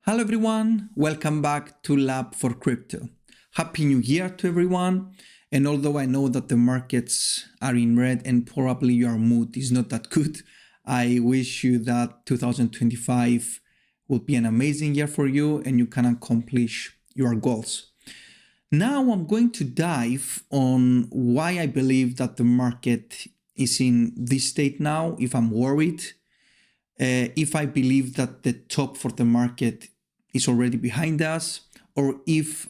Hello everyone, welcome back to Lab4crypto. Happy New Year to everyone. And although I know that the markets are in red and probably your mood is not that good, I wish you that 2025 will be an amazing year for you and you can accomplish your goals. Now I'm going to dive on why I believe that the market is in this state now, if I'm worried, if I believe that the top for the market is already behind us, or if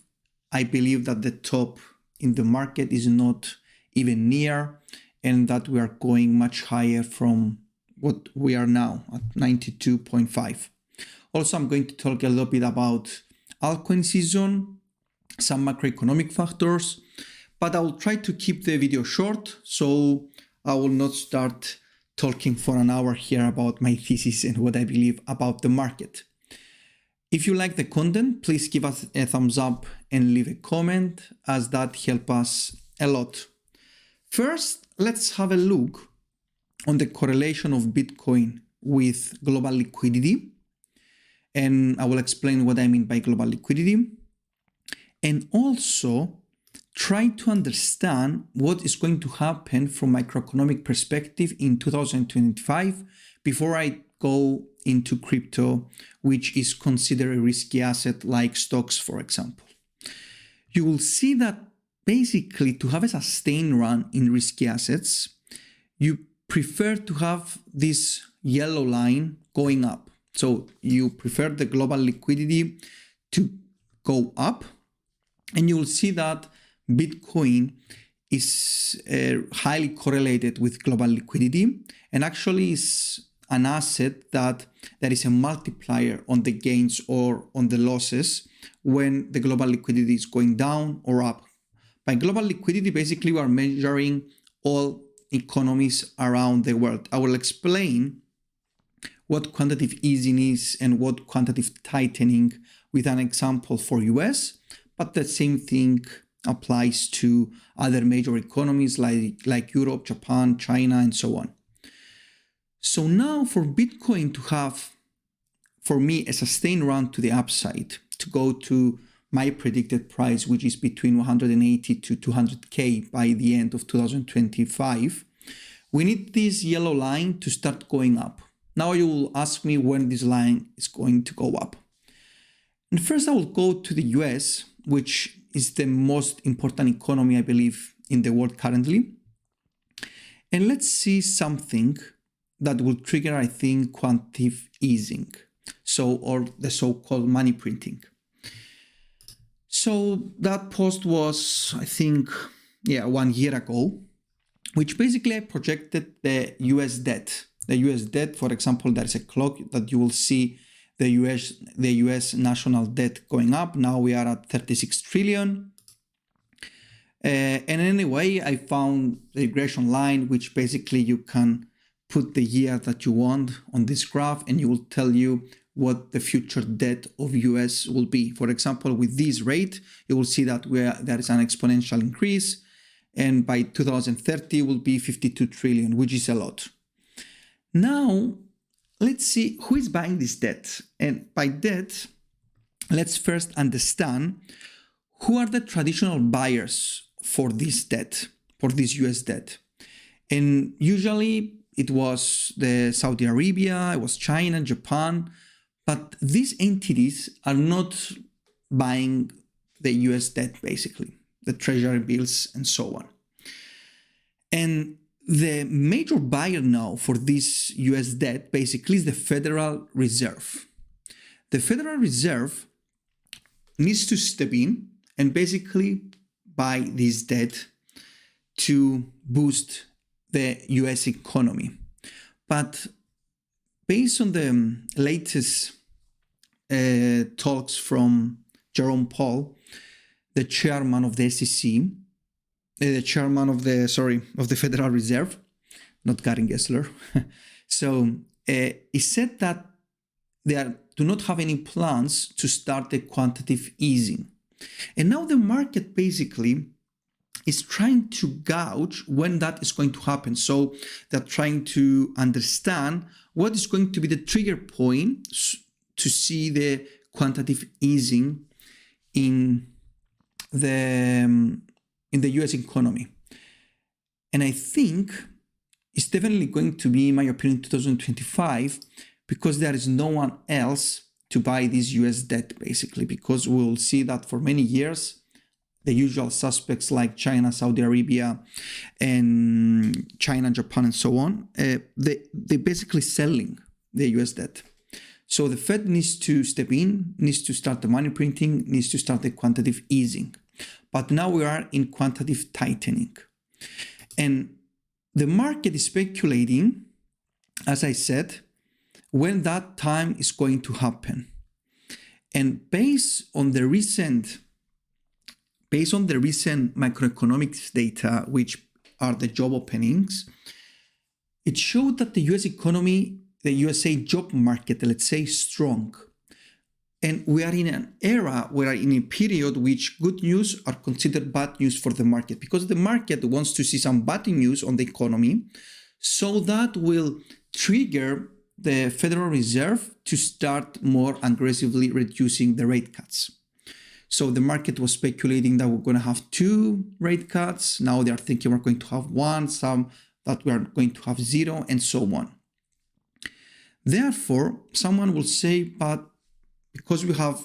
I believe that the top in the market is not even near and that we are going much higher from what we are now at 92.5. Also, I'm going to talk a little bit about altcoin season, some macroeconomic factors, but I will try to keep the video short, so I will not start talking for an hour here about my thesis and what I believe about the market. If you like the content, please give us a thumbs up and leave a comment, as that helps us a lot. First, let's have a look on the correlation of Bitcoin with global liquidity. And I will explain what I mean by global liquidity. And also try to understand what is going to happen from macroeconomic perspective in 2025 before I go into crypto, which is considered a risky asset like stocks, for example. You will see that basically to have a sustained run in risky assets, you prefer to have this yellow line going up. So you prefer the global liquidity to go up, and you will see that Bitcoin is highly correlated with global liquidity and actually is an asset that there is a multiplier on the gains or on the losses when the global liquidity is going down or up. By global liquidity, basically we are measuring all economies around the world. I will explain what quantitative easing is and what quantitative tightening with an example for US, but the same thing applies to other major economies like Europe, Japan, China, and so on. So now for Bitcoin to have, for me, a sustained run to the upside, to go to my predicted price, which is between 180 to 200K by the end of 2025, we need this yellow line to start going up. Now you will ask me when this line is going to go up. And first I will go to the US, which is the most important economy, I believe, in the world currently. And let's see something that will trigger, I think, quantitative easing, or the so-called money printing. So that post was, I think, 1 year ago, which basically I projected the US debt. The US debt, for example, there is a clock that you will see the US national debt going up. Now we are at 36 trillion. And anyway, I found the regression line, which basically you can put the year that you want on this graph and it will tell you what the future debt of US will be. For example, with this rate, you will see that there is an exponential increase, and by 2030 will be 52 trillion, which is a lot. Now, let's see who is buying this debt. And by debt, let's first understand who are the traditional buyers for this debt, for this US debt. And usually it was the Saudi Arabia, it was China, Japan, but these entities are not buying the US debt, basically, the treasury bills and so on. And the major buyer now for this US debt basically is the Federal Reserve. The Federal Reserve needs to step in and basically buy this debt to boost the US economy. But based on the latest talks from Jerome Powell, the chairman of the SEC, the chairman of the Federal Reserve, not Gary Gensler. So he said that they do not have any plans to start a quantitative easing. And now the market basically is trying to gauge when that is going to happen. So they're trying to understand what is going to be the trigger point to see the quantitative easing in the US economy. And I think it's definitely going to be, in my opinion, 2025, because there is no one else to buy this US debt, basically, because we'll see that for many years, the usual suspects like China, Saudi Arabia, and China, Japan, and so on, they're basically selling the US debt. So the Fed needs to step in, needs to start the money printing, needs to start the quantitative easing. But now we are in quantitative tightening. And the market is speculating, as I said, when that time is going to happen. And based on the recent macroeconomics data, which are the job openings, it showed that the US economy, the USA job market, let's say, is strong. And we are in an era, we are in a period which good news are considered bad news for the market, because the market wants to see some bad news on the economy, so that will trigger the Federal Reserve to start more aggressively reducing the rate cuts. So the market was speculating that we're going to have 2 rate cuts. Now they are thinking we're going to have 1, some that we are going to have 0, and so on. Therefore, someone will say, but because we have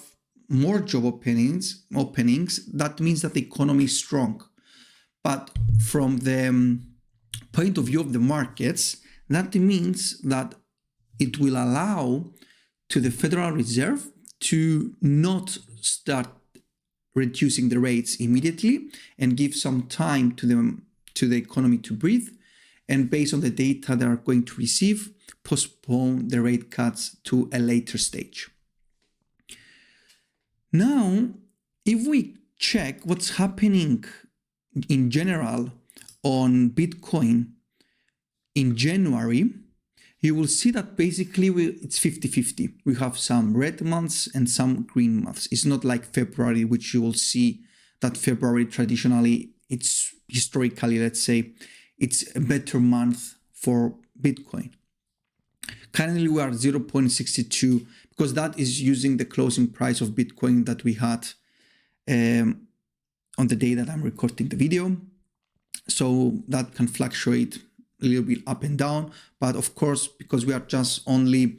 more job openings, that means that the economy is strong. But from the point of view of the markets, that means that it will allow to the Federal Reserve to not start reducing the rates immediately and give some time to the economy to breathe, and based on the data they are going to receive, postpone the rate cuts to a later stage. Now, if we check what's happening in general on Bitcoin in January, you will see that basically it's 50-50. We have some red months and some green months. It's not like February, which you will see that February traditionally, it's historically, let's say, it's a better month for Bitcoin. Currently, we are 0.62 because that is using the closing price of Bitcoin that we had on the day that I'm recording the video. So that can fluctuate a little bit up and down. But of course, because we are just only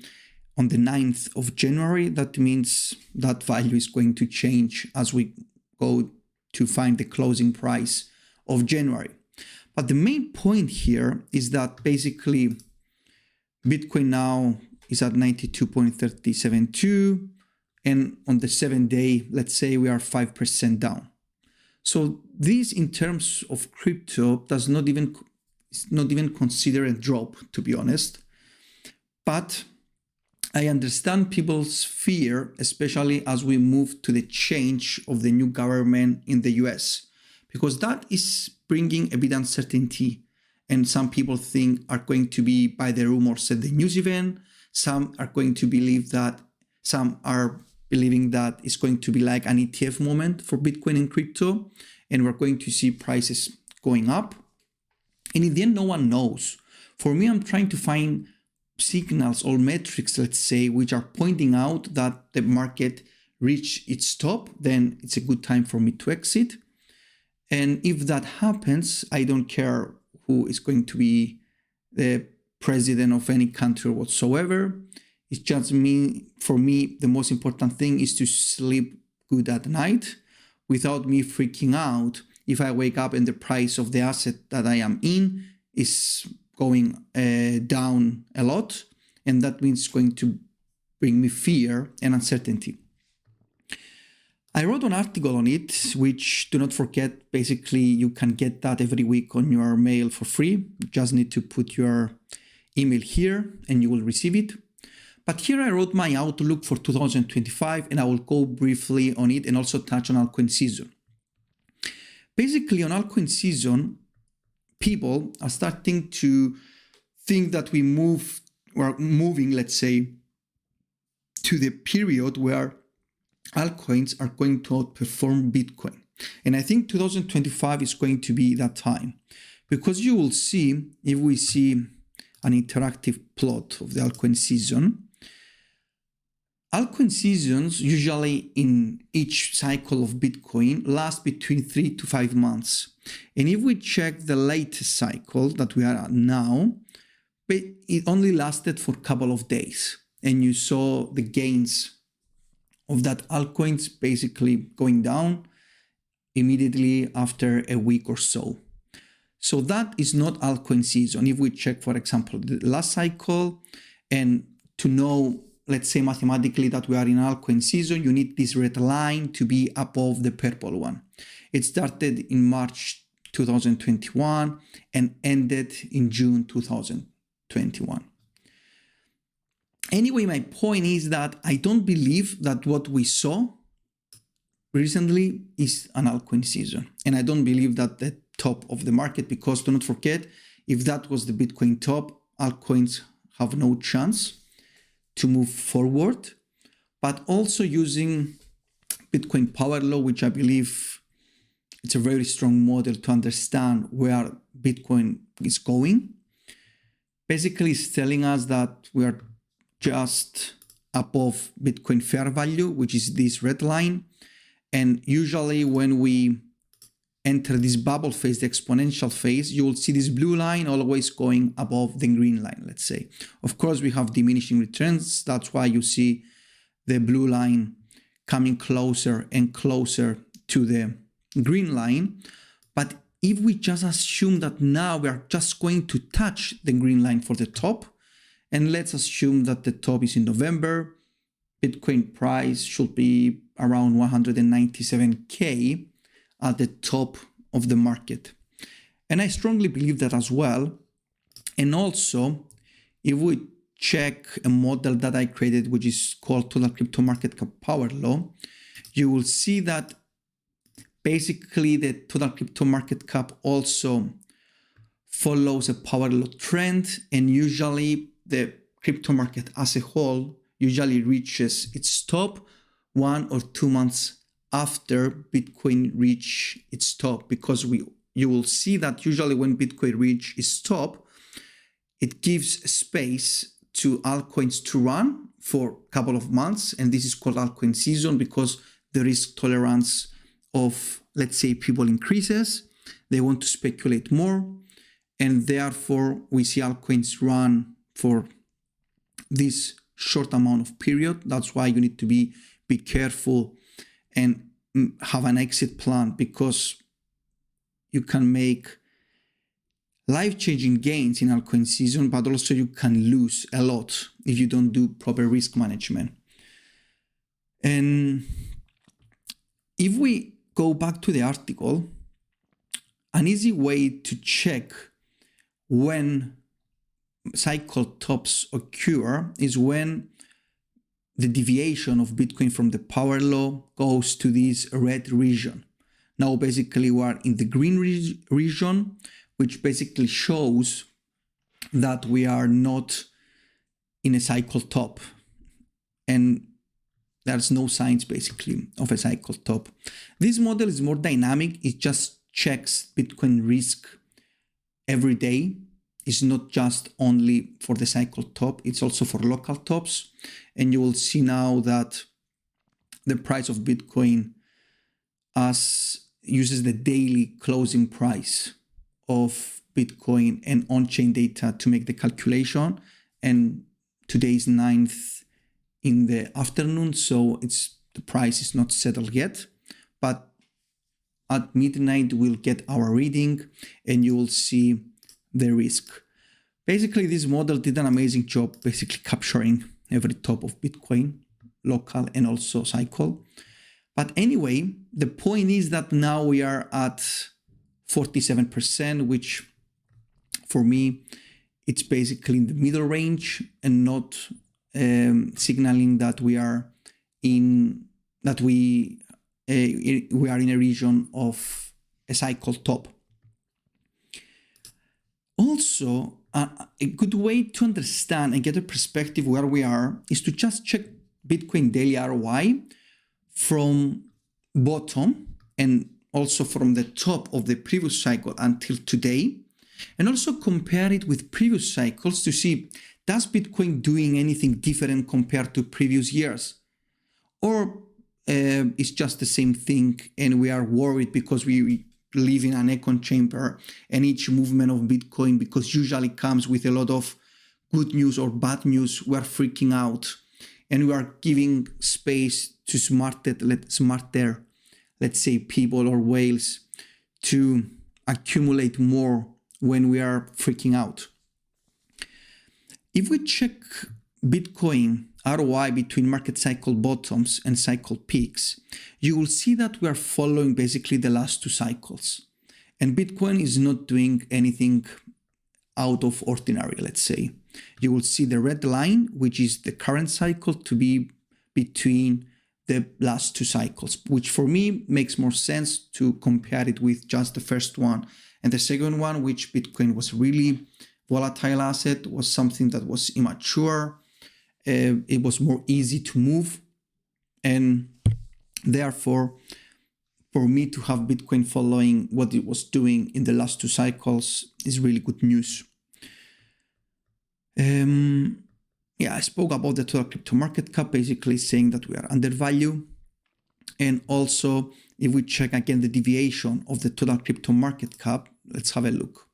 on the 9th of January, that means that value is going to change as we go to find the closing price of January. But the main point here is that basically Bitcoin now is at 92.372, and on the 7-day, let's say we are 5% down. So this, in terms of crypto, does not even consider a drop, to be honest. But I understand people's fear, especially as we move to the change of the new government in the US, because that is bringing a bit of uncertainty. And some people think are going to be, by the rumors, at the news event. Some are going to believe that, some are believing that it's going to be like an ETF moment for Bitcoin and crypto, and we're going to see prices going up. And in the end, no one knows. For me, I'm trying to find signals or metrics, let's say, which are pointing out that the market reached its top, then it's a good time for me to exit. And if that happens, I don't care who is going to be the president of any country whatsoever. It's just me. For me, the most important thing is to sleep good at night without me freaking out if I wake up and the price of the asset that I am in is going down a lot. And that means it's going to bring me fear and uncertainty. I wrote an article on it, which, do not forget, basically you can get that every week on your mail for free. You just need to put your email here and you will receive it. But here I wrote my outlook for 2025, and I will go briefly on it and also touch on altcoin season. Basically, on altcoin season, people are starting to think that we're moving, let's say, to the period where altcoins are going to outperform Bitcoin. And I think 2025 is going to be that time, because you will see, if we see an interactive plot of the altcoin season, Altcoin seasons, usually in each cycle of Bitcoin, last between 3 to 5 months. And if we check the latest cycle that we are at now, it only lasted for a couple of days. And you saw the gains of that altcoins basically going down immediately after a week or so. So that is not altcoin season. If we check, for example, the last cycle, and to know, let's say mathematically that we are in altcoin season, you need this red line to be above the purple one. It started in March 2021 and ended in June 2021. Anyway, my point is that I don't believe that what we saw recently is an altcoin season. And I don't believe that the top of the market, because do not forget, if that was the Bitcoin top, altcoins have no chance to move forward. But also using Bitcoin power law, which I believe it's a very strong model to understand where Bitcoin is going. Basically, it's telling us that we are just above Bitcoin fair value, which is this red line. And usually when we enter this bubble phase, the exponential phase, you will see this blue line always going above the green line, let's say. Of course, we have diminishing returns. That's why you see the blue line coming closer and closer to the green line. But if we just assume that now we are just going to touch the green line for the top, and let's assume that the top is in November, Bitcoin price should be around 197K at the top of the market. And I strongly believe that as well. And also, if we check a model that I created, which is called Total Crypto Market Cap Power Law, you will see that basically the total crypto market cap also follows a power law trend, and usually the crypto market as a whole usually reaches its top 1 or 2 months after Bitcoin reach its top, because you will see that usually when Bitcoin reach its top, it gives space to altcoins to run for a couple of months, and this is called altcoin season because the risk tolerance of, let's say, people increases. They want to speculate more, and therefore we see altcoins run for this short amount of period. That's why you need to be careful and have an exit plan, because you can make life-changing gains in altcoin season, but also you can lose a lot if you don't do proper risk management. And if we go back to the article, an easy way to check when cycle tops occur is when the deviation of Bitcoin from the power law goes to this red region. Now, basically, we are in the green region, which basically shows that we are not in a cycle top. And there's no signs, basically, of a cycle top. This model is more dynamic. It just checks Bitcoin risk every day. It's not just only for the cycle top, it's also for local tops. And you will see now that the price of Bitcoin uses the daily closing price of Bitcoin and on-chain data to make the calculation. And today is 9th in the afternoon, so the price is not settled yet. But at midnight, we'll get our reading and you will see the risk. Basically, this model did an amazing job basically capturing every top of Bitcoin, local and also cycle. But anyway, the point is that now we are at 47%, which for me, it's basically in the middle range and not signaling that we are in a region of a cycle top. Also, a good way to understand and get a perspective where we are is to just check Bitcoin daily ROI from bottom and also from the top of the previous cycle until today, and also compare it with previous cycles to see, does Bitcoin doing anything different compared to previous years? or it's just the same thing and we are worried because we live in an echo chamber, and each movement of Bitcoin, because usually comes with a lot of good news or bad news, we're freaking out and we are giving space to smarter, let's say, people or whales to accumulate more when we are freaking out. If we check Bitcoin ROI between market cycle bottoms and cycle peaks, you will see that we are following basically the last two cycles. And Bitcoin is not doing anything out of ordinary, let's say. You will see the red line, which is the current cycle, to be between the last two cycles, which for me makes more sense to compare it with just the first one. And the second one, which Bitcoin was really volatile asset, was something that was immature. It was more easy to move. And therefore, for me to have Bitcoin following what it was doing in the last two cycles is really good news. I spoke about the total crypto market cap, basically saying that we are undervalued. And also, if we check again the deviation of the total crypto market cap, let's have a look.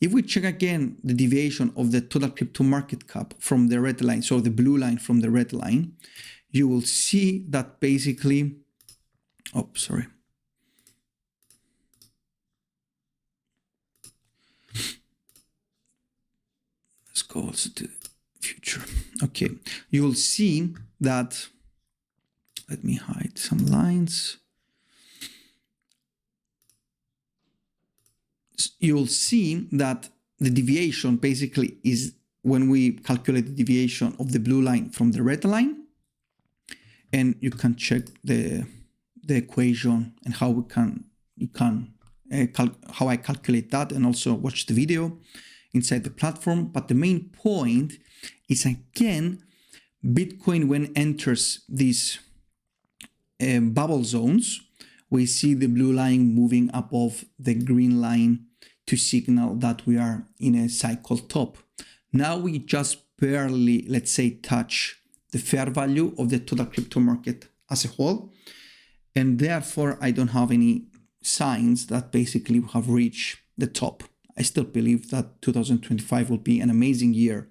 If we check again the deviation of the total crypto market cap from the red line, so the blue line from the red line, you will see that basically, Let's go also to the future. Okay, you will see that, let me hide some lines. You will see that the deviation basically is when we calculate the deviation of the blue line from the red line, and you can check the equation and how how I calculate that, and also watch the video inside the platform. But the main point is, again, Bitcoin, when enters these bubble zones, we see the blue line moving above the green line to signal that we are in a cycle top. Now we just barely, let's say, touch the fair value of the total crypto market as a whole. And therefore, I don't have any signs that basically we have reached the top. I still believe that 2025 will be an amazing year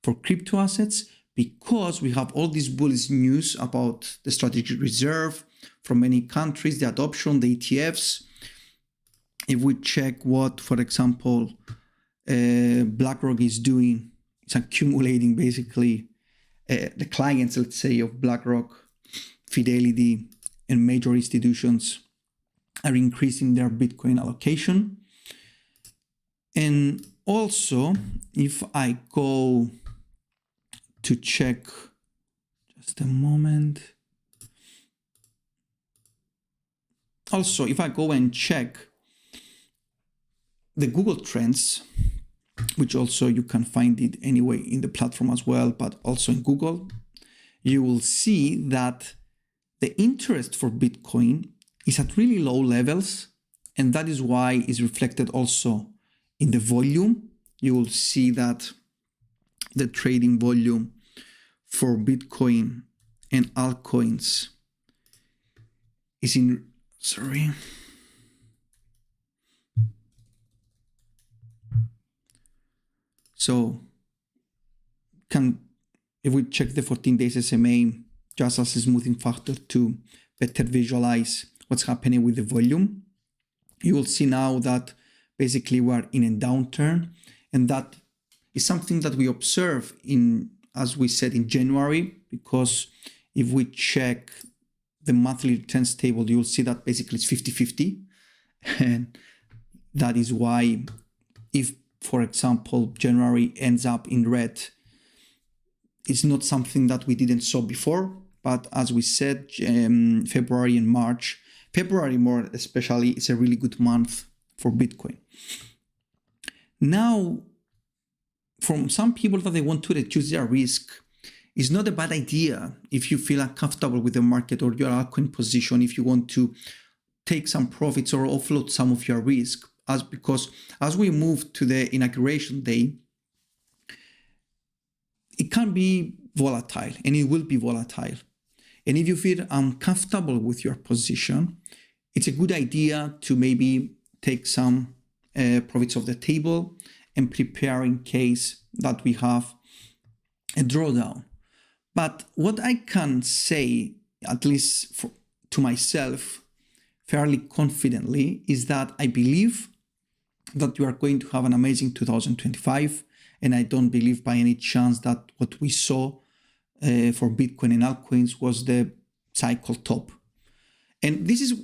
for crypto assets, because we have all this bullish news about the strategic reserve from many countries, the adoption, the ETFs. If we check what, for example, BlackRock is doing, it's accumulating basically the clients, let's say, of BlackRock, Fidelity, and major institutions are increasing their Bitcoin allocation. And also, if I go to check, just a moment. Also, if I go and check the Google Trends, which also you can find it anyway in the platform as well, but also in Google, you will see that the interest for Bitcoin is at really low levels. And that is why it's reflected also in the volume. You will see that the trading volume for Bitcoin and altcoins is in, So if we check the 14 days SMA just as a smoothing factor to better visualize what's happening with the volume, you will see now that basically we are in a downturn, and that is something that we observe in, as we said, in January, because if we check the monthly returns table, you'll see that basically it's 50-50. And that is why if, for example, January ends up in red, it's not something that we didn't saw before. But as we said, February and March, February more especially, is a really good month for Bitcoin. Now, from some people that they want to reduce their risk, it's not a bad idea if you feel uncomfortable with the market or your altcoin position, if you want to take some profits or offload some of your risk, because as we move to the inauguration day, it can be volatile, and it will be volatile. And if you feel uncomfortable with your position, it's a good idea to maybe take some profits off the table and prepare in case that we have a drawdown. But what I can say, at least to myself, fairly confidently, is that I believe that we are going to have an amazing 2025, and I don't believe by any chance that what we saw for Bitcoin and altcoins was the cycle top. And this is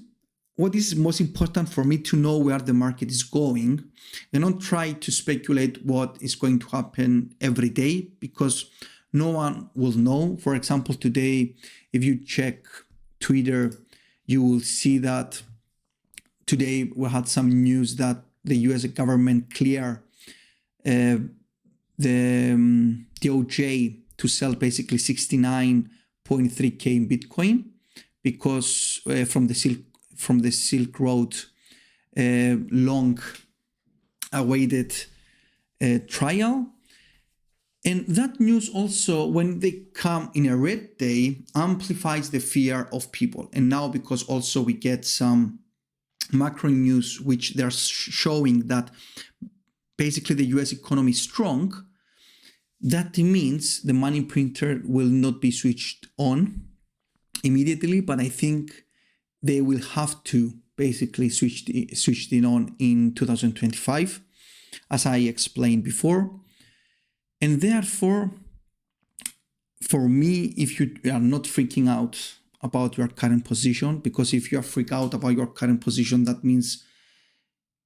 what is most important for me to know where the market is going and not try to speculate what is going to happen every day, because no one will know. For example, today, if you check Twitter, you will see that today we had some news that the US government cleared the DOJ to sell basically 69.3K in Bitcoin because from the Silk Road long awaited trial. And that news also, when they come in a red day, amplifies the fear of people. And now, because also we get some macro news which they're showing that basically the US economy is strong, that means the money printer will not be switched on immediately, but I think they will have to basically switch it on in 2025, as I explained before. And therefore, for me, if you are not freaking out about your current position, because if you are freaked out about your current position, that means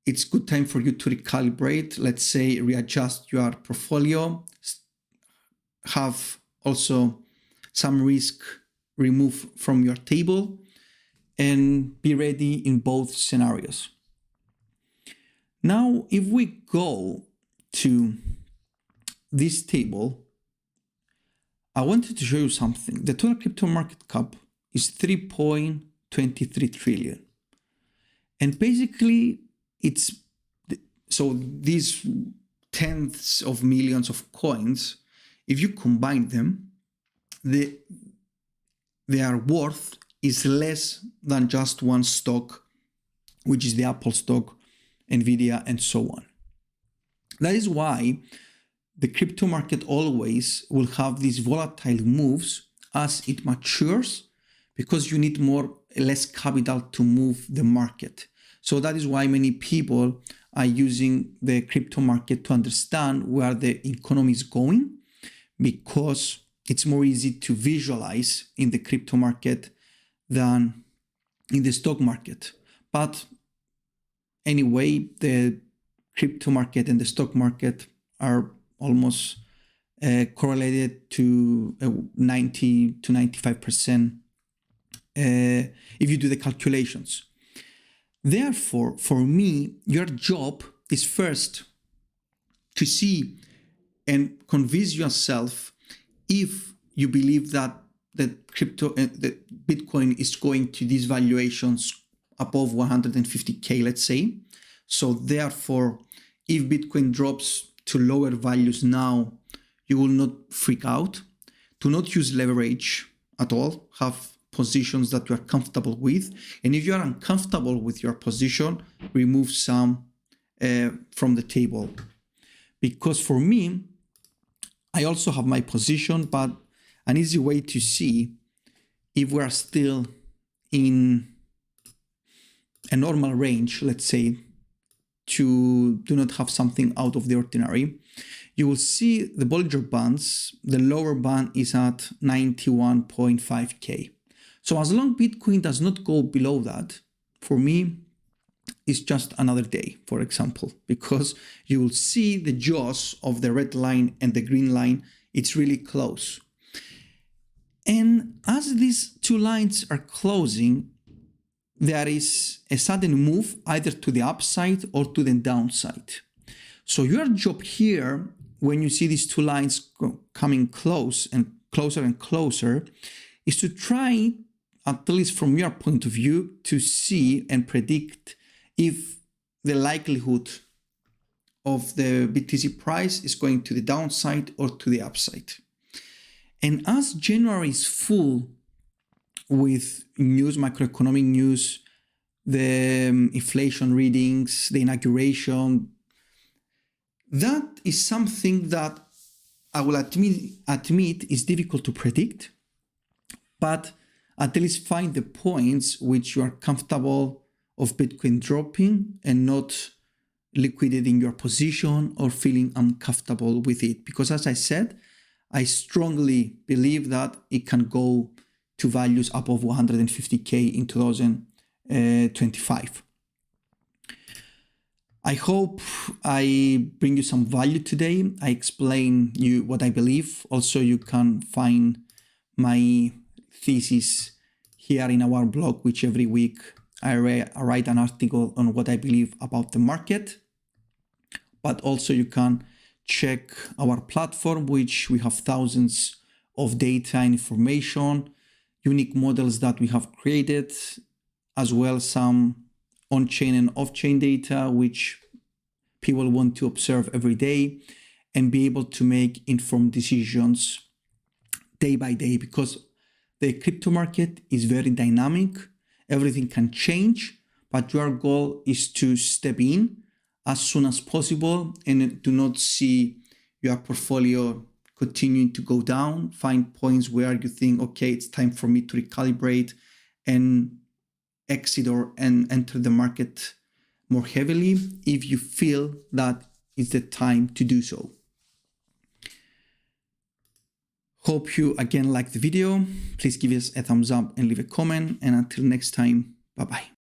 it's good time for you to recalibrate, let's say readjust your portfolio, have also some risk removed from your table, and be ready in both scenarios. Now, if we go to this table, I wanted to show you something. The total crypto market cap is 3.23 trillion. And basically, so these tenths of millions of coins, if you combine them, their worth is less than just one stock, which is the Apple stock, Nvidia, and so on. That is why the crypto market always will have these volatile moves as it matures, because you need less capital to move the market. So that is why many people are using the crypto market to understand where the economy is going, because it's more easy to visualize in the crypto market than in the stock market. But anyway, the crypto market and the stock market are almost correlated to 90 to 95% if you do the calculations. Therefore, for me, your job is first to see and convince yourself if you believe that the Bitcoin is going to these valuations above 150K, let's say. So therefore, if Bitcoin drops to lower values now, you will not freak out. Do not use leverage at all. Have positions that you are comfortable with. And if you are uncomfortable with your position, remove some from the table. Because for me, I also have my position, but an easy way to see if we are still in a normal range, let's say, to do not have something out of the ordinary, you will see the Bollinger Bands. The lower band is at 91.5K. So as long Bitcoin does not go below that, for me, it's just another day, for example, because you will see the jaws of the red line and the green line, it's really close. And as these two lines are closing, there is a sudden move either to the upside or to the downside. So your job here, when you see these two lines coming close and closer, is to try, at least from your point of view, to see and predict if the likelihood of the BTC price is going to the downside or to the upside. And as January is full with news, macroeconomic news, the inflation readings, the inauguration. That is something that I will admit is difficult to predict, but at least find the points which you are comfortable of Bitcoin dropping and not liquidating your position or feeling uncomfortable with it. Because as I said, I strongly believe that it can go to values above 150K in 2025. I hope I bring you some value today. I explain you what I believe. Also, you can find my thesis here in our blog, which every week I write an article on what I believe about the market. But also you can check our platform, which we have thousands of data and information, unique models that we have created, as well some on-chain and off-chain data, which people want to observe every day and be able to make informed decisions day by day, because the crypto market is very dynamic. Everything can change, but your goal is to step in as soon as possible and do not see your portfolio continuing to go down. Find points where you think, okay, it's time for me to recalibrate and exit and enter the market more heavily if you feel that it's the time to do so. Hope you again like the video. Please give us a thumbs up and leave a comment. And until next time, bye-bye.